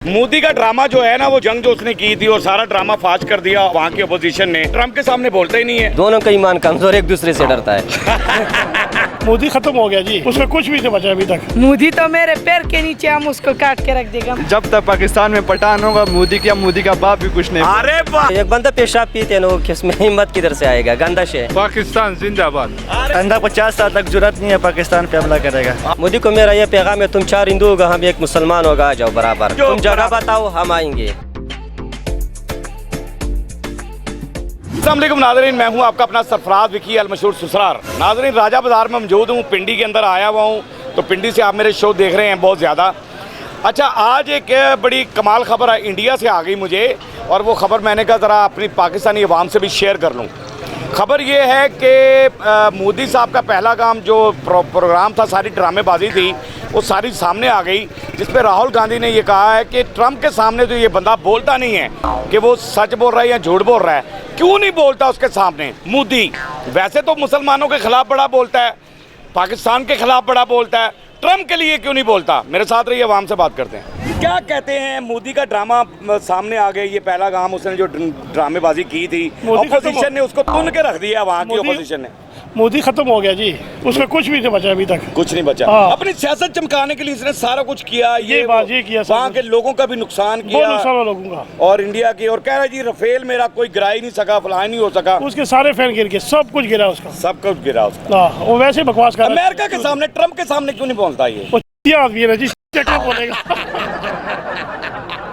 मोदी का ड्रामा जो है ना, वो जंग जो उसने की थी और सारा ड्रामा फाश कर दिया वहाँ की अपोजिशन ने। ट्रम्प के सामने बोलता ही नहीं है। दोनों का ईमान कमजोर, एक दूसरे से डरता है। मोदी खत्म हो गया जी, उसका कुछ भी नहीं बचा अभी तक। मोदी तो मेरे पैर के नीचे, हम उसको काट के रख देगा। जब तक पाकिस्तान में पठान होगा, मोदी का बाप भी कुछ नहीं। अरे वाह, एक बंदा पेशाब पीते हैं, किसमें हिम्मत किधर से आएगा? गंदा से पाकिस्तान जिंदाबाद। अंदर 50 साल तक जरूरत नहीं है पाकिस्तान पे हमला करेगा। मोदी को मेरा ये पैगाम है, तुम 4 हिंदू होगा, हम एक मुसलमान होगा, आ जाओ बराबर। तुम जगह बताओ, हम आएंगे। अस्सलाम वालेकुम नाज़रीन, मैं हूं आपका अपना सरफराज विकी अल मशहूर ससुरार। नाज़रीन, राजा बाज़ार में मौजूद हूं, पिंडी के अंदर आया हुआ हूं। तो पिंडी से आप मेरे शो देख रहे हैं बहुत ज़्यादा। अच्छा, आज एक बड़ी कमाल खबर है, इंडिया से आ गई मुझे, और वो ख़बर मैंने कहा ज़रा अपनी पाकिस्तानी अवाम से भी शेयर कर लूँ। खबर ये है कि मोदी साहब का पहला काम जो प्रोग्राम था, सारी ड्रामेबाजी थी, वो सारी सामने आ गई, जिस पे राहुल गांधी ने ये कहा है कि ट्रम्प के सामने तो ये बंदा बोलता नहीं है कि वो सच बोल रहा है या झूठ बोल रहा है। क्यों नहीं बोलता उसके सामने? मोदी वैसे तो मुसलमानों के खिलाफ बड़ा बोलता है, पाकिस्तान के खिलाफ बड़ा बोलता है, ट्रम्प के लिए क्यों नहीं बोलता? मेरे साथ रहिए, आवाम से बात करते हैं। क्या कहते हैं, मोदी का ड्रामा सामने आ गया, ये पहला काम उसने जो ड्रामेबाजी की थी, अपोजिशन ने उसको तुन के रख दिया। वहाँ की अपोजिशन ने मोदी खत्म हो गया जी, उसका कुछ भी नहीं बचा अभी तक। कुछ नहीं बचा। हाँ। अपनी सियासत चमकाने के लिए इसने सारा कुछ किया, ये किया, वहाँ के लोगों का भी नुकसान बहुत किया, नुकसान हुआ लोगों का, और इंडिया की। और कह रहा है जी रफेल मेरा कोई गिरा ही नहीं सका, फलाह नहीं हो सका। उसके सारे फैन गिर गए, सब कुछ गिरा उसका, सब कुछ गिरा उसका। हाँ, वो वैसे बकवास कर रहा है। अमेरिका के सामने, ट्रम्प के सामने क्यों नहीं बोलता ये? वो आदमी है ना जी, क्या बोलेगा।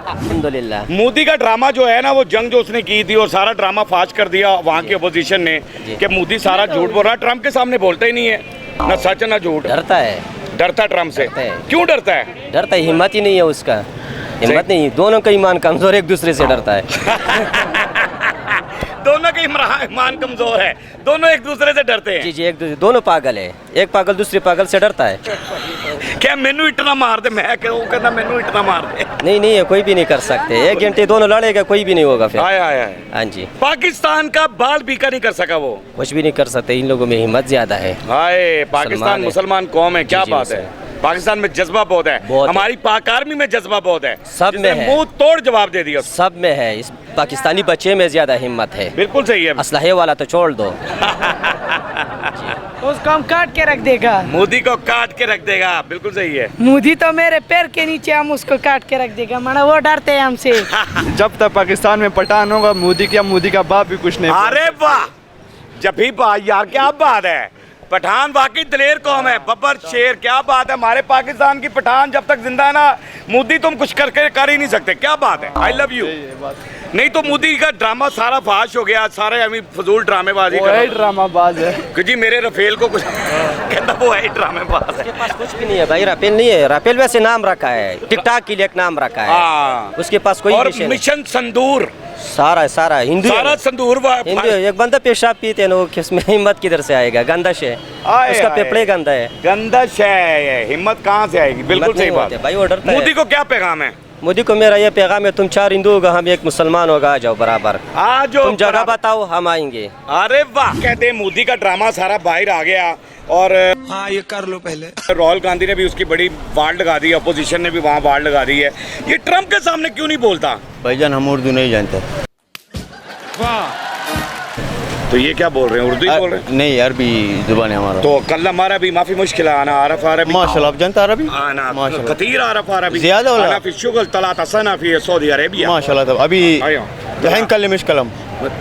अल्हम्दुलिल्लाह। मोदी का ड्रामा जो है ना, वो जंग जो उसने की थी और सारा ड्रामा फाश कर दिया वहाँ की अपोजिशन ने कि मोदी सारा झूठ बोल रहा है। ट्रम्प के सामने बोलता ही नहीं है, ना सच ना झूठ। डरता है, डरता ट्रम्प से। डरता है। क्यों डरता है? डरता है, हिम्मत ही नहीं है उसका। हिम्मत नहीं, दोनों का ईमान कमजोर, एक दूसरे से डरता है। दोनों का ईमान कमजोर है, दोनों एक दूसरे से डरते हैं। जी जी, एक दूसरे, दोनों पागल है। एक पागल दूसरे पागल से डरता है। क्या मैनू इतना मार दे, मैं कहता मैनू इतना मार दे। नहीं नहीं, कोई भी नहीं कर सकते। 1 घंटे दोनों लड़ेगा, कोई भी नहीं होगा फिर। आया आया। हाँ जी, पाकिस्तान का बाल बीका नहीं कर सका वो, कुछ भी नहीं कर सकते। इन लोगों में हिम्मत ज्यादा है। हाय, पाकिस्तान मुसलमान कौम है, क्या जी, बात है। पाकिस्तान में जज्बा बहुत है, बहुत हमारी पाक आर्मी में जज्बा बहुत है, सब में है। मुंह तोड़ जवाब दे दिया। सब में है, इस पाकिस्तानी बच्चे में ज्यादा हिम्मत है। बिल्कुल सही है। असलहे वाला तो छोड़ दो। उसको हम काट के रख देगा। मोदी को काट के रख देगा, बिल्कुल सही है। मोदी तो मेरे पैर के नीचे, हम उसको काट के रख देगा। माना वो डरते हैं हमसे। जब तक पाकिस्तान में पठान होगा, मोदी का बाप भी कुछ नहीं। अरे वाह, जब भी यार, क्या बात है। पठान वाकई दलेर कौम है, बब्बर शेर, क्या बात है। हमारे पाकिस्तान की पठान जब तक जिंदा है ना, मोदी तुम कुछ करके कर ही नहीं सकते। क्या बात है, आई लव यू। नहीं तो मोदी का ड्रामा सारा फाश हो गया, सारे अभी फजूल ड्रामेबाजी कर ड्रामाबाज है कि जी मेरे रफेल को कुछ कहता वो है ड्रामेबाज है। उसके पास कुछ भी नहीं है भाई, राफेल नहीं है। राफेल वैसे नाम रखा है, टिकटॉक के लिए एक नाम रखा है। हाँ। उसके पास कोई और विषय नहीं। मिशन संदूर, सारा हिंदू सारा संदूर हिंदू। एक बंदा पेशाब पीते हैं, किसमें हिम्मत किधर से आएगा? गंदा से उसका पेपड़े गंदा है। गंदा है, हिम्मत कहाँ से आएगी? बिल्कुल सही बात है भाई, वो डरता है। मोदी को क्या पैगाम है? मोदी को मेरा ये पैगाम है, तुम 4 हिंदू होगा, हम एक मुसलमान होगा, आ जाओ बराबर। आज तुम जगह बताओ, हम आएंगे। अरे वाह, कहते हैं मोदी का ड्रामा सारा बाहर आ गया, और हाँ, ये कर लो पहले। राहुल गांधी ने भी उसकी बड़ी वाड़ लगा दी, अपोजिशन ने भी वहाँ वाड़ लगा दी है। ये ट्रम्प के सामने क्यों नहीं बोलता? भाईजान, हम उर्दू नहीं जानते। वाह, तो ये क्या बोल रहे हैं, उर्दू ही बोल रहे हैं? नहीं, अरबी जुबान है हमारा। तो कल हमारा भी माफी मुश्किल है, आना आरफ अरबी माशाल्लाह, आप जानते अरबी? आना माशाल्लाह। कतीर आरफ अरबी ज़्यादा होला। आना फी शुगल तलात असना फी सऊदी अरेबिया माशाल्लाह। तब अभी अयो दहन कलम इश कलम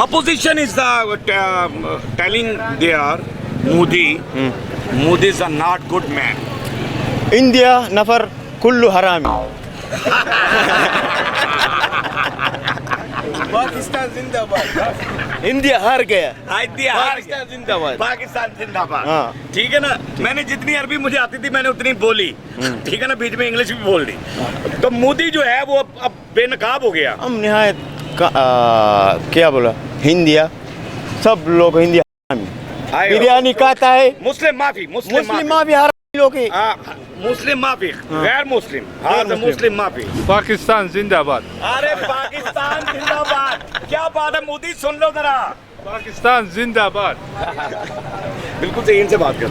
opposition is the telling they are Modi is a not good man. India नफर कुल्लू हरामी। पाकिस्तान जिंदाबाद। इंडिया हार गया। पाकिस्तान जिंदाबाद। पाकिस्तान जिंदाबाद। हाँ। ठीक है ना, मैंने जितनी अरबी मुझे आती थी मैंने उतनी बोली, ठीक है ना, बीच में इंग्लिश भी बोल दी। तो मोदी जो है वो अब बेनकाब हो गया। हम निहायत क्या बोला, हिंदिया सब लोग हिंदी हरामी। बिरयानी खाता है मुस्लिम माफी, मुस्लिम माफी हरामी लोग मुस्लिम माफी गैर मुस्लिम हाँ मुस्लिम माफी पाकिस्तान जिंदाबाद अरे पाकिस्तान जिंदाबाद क्या बात है मोदी सुन लो जरा पाकिस्तान जिंदाबाद बिल्कुल सही इनसे बात कर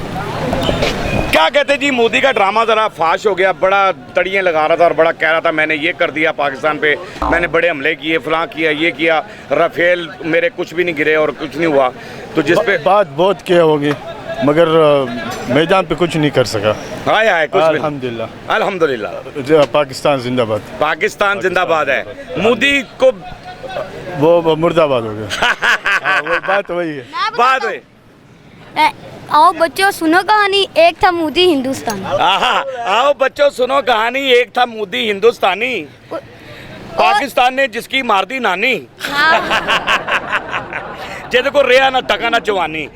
क्या कहते जी मोदी का ड्रामा जरा फाश हो गया बड़ा तड़ियाँ लगा रहा था और बड़ा कह रहा था मैंने ये कर दिया पाकिस्तान पे मैंने बड़े हमले किए फलां किया ये किया राफेल मेरे कुछ भी नहीं गिरे और कुछ नहीं हुआ तो जिस पे बात बहुत किया होगी मगर मैदान पे कुछ नहीं कर सका हाय हाय कुछ भी अल्हम्दुलिल्लाह अल्हम्दुलिल्लाह पाकिस्तान जिंदाबाद पाकिस्तान जिंदाबाद है मोदी को वो मुर्दाबाद हो गया हाँ, वो बात वही है बात है आओ बच्चों सुनो कहानी एक था मोदी हिंदुस्तान आओ बच्चों सुनो कहानी एक था मोदी हिंदुस्तानी पाकिस्तान ने जिसकी मार दी नानी जिद को रिया ना टका ना जवानी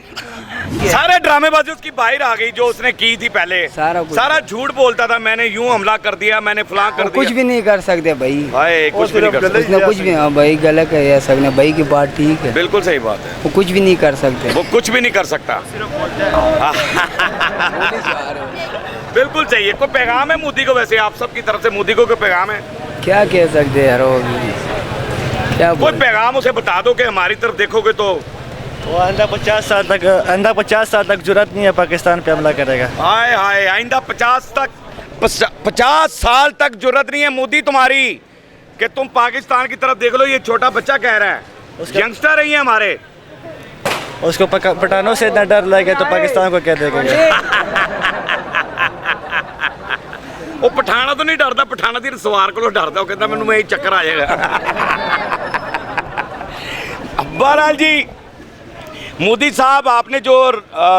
सारे ड्रामेबाजी उसकी बाहर आ गई जो उसने की थी पहले सारा झूठ बोलता था मैंने यूं हमला कर दिया मैंने फलां कर दिया कुछ भी नहीं कर सकते भाई भाई कुछ भी नहीं कर सकते उसने कुछ भी हाँ भाई गलत है सकते भाई की बात ठीक है बिल्कुल सही बात है वो कुछ भी नहीं कर सकते वो कुछ भी नहीं कर सकता बिल्कुल सही है कोई पैगाम है मोदी को वैसे आप सबकी तरफ से मोदी को कोई पैगाम है क्या कह सकते यार क्या कोई पैगाम उसे बता दो कि हमारी तरफ देखोगे तो वो आइंदा 50 साल तक जरूरत नहीं है पाकिस्तान पे हमला करेगा। हाय हाय आइंदा 50 साल तक जरूरत नहीं है मोदी तुम्हारी कि तुम पाकिस्तान की तरफ देख लो ये छोटा बच्चा कह रहा है यंगस्टर है ये हमारे उसको पठानों से इतना डर लगे तो पाकिस्तान को क्या देगा वो पठाना तो नहीं डरता पठाना दी सवार को डरता वो कहता मैनू यही चक्कर आ जाएगा बहरहाल जी मोदी साहब आपने जो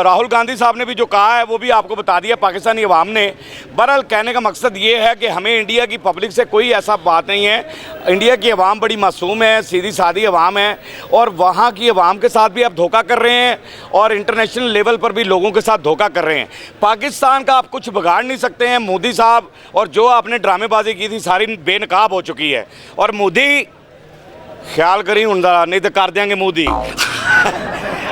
राहुल गांधी साहब ने भी जो कहा है वो भी आपको बता दिया पाकिस्तानी अवाम ने बहरहाल कहने का मकसद ये है कि हमें इंडिया की पब्लिक से कोई ऐसा बात नहीं है इंडिया की अवाम बड़ी मासूम है सीधी सादी अवाम है और वहाँ की अवाम के साथ भी आप धोखा कर रहे हैं और इंटरनेशनल लेवल पर भी लोगों के साथ धोखा कर रहे हैं पाकिस्तान का आप कुछ बिगाड़ नहीं सकते हैं मोदी साहब और जो आपने ड्रामेबाजी की थी सारी बेनकाब हो चुकी है और मोदी ख्याल करी हूँ नहीं तो कर देंगे मोदी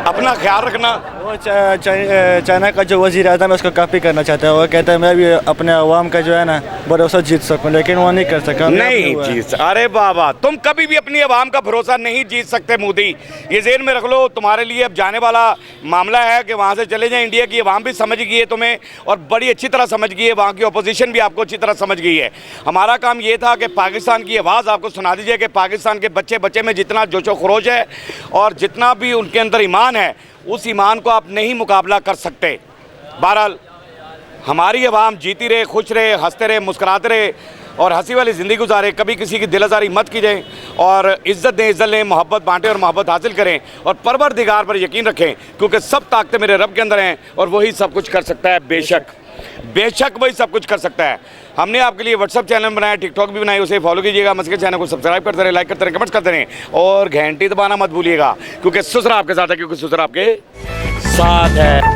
अपना ख्याल रखना वो चाइना का जो वज़ीर आज़म है उसको कॉपी करना चाहता है वो कहता है मैं भी अपने अवाम का जो है ना भरोसा जीत सकूं लेकिन वो नहीं कर सका नहीं जीत अरे बाबा तुम कभी भी अपनी अवाम का भरोसा नहीं जीत सकते मोदी ये ज़हन में रख लो तुम्हारे लिए अब जाने वाला मामला है कि वहाँ से चले जाएं इंडिया की अवाम भी समझ गई है तुम्हें और बड़ी अच्छी तरह समझ गई है वहाँ की अपोजिशन भी आपको अच्छी तरह समझ गई है हमारा काम ये था कि पाकिस्तान की आवाज़ आपको सुना दीजिए कि पाकिस्तान के बच्चे में जितना जोशो खरोश है और जितना भी उनके अंदर ईमान है उस ईमान को आप नहीं मुकाबला कर सकते बहरहाल हमारी अवाम जीती रहे खुश रहे हंसते रहे मुस्कुराते रहे और हंसी वाली ज़िंदगी गुजारे कभी किसी की दिल आज़ारी मत कीजिए और इज़्ज़त दें इज़्ज़त लें मोहब्बत बांटें और मोहब्बत हासिल करें और परवरदिगार पर यकीन रखें क्योंकि सब ताकतें मेरे रब के अंदर हैं और वही सब कुछ कर सकता है बेशक वही सब कुछ कर सकता है हमने आपके लिए व्हाट्सअप चैनल बनाया टिकटॉक भी बनाई उसे फॉलो कीजिएगा मस्के चैनल को सब्सक्राइब करते रहे लाइक करते रहे कमेंट्स करते रहें और घंटी दबाना मत भूलिएगा क्योंकि ससुर आपके साथ है क्योंकि ससुर आपके साथ है।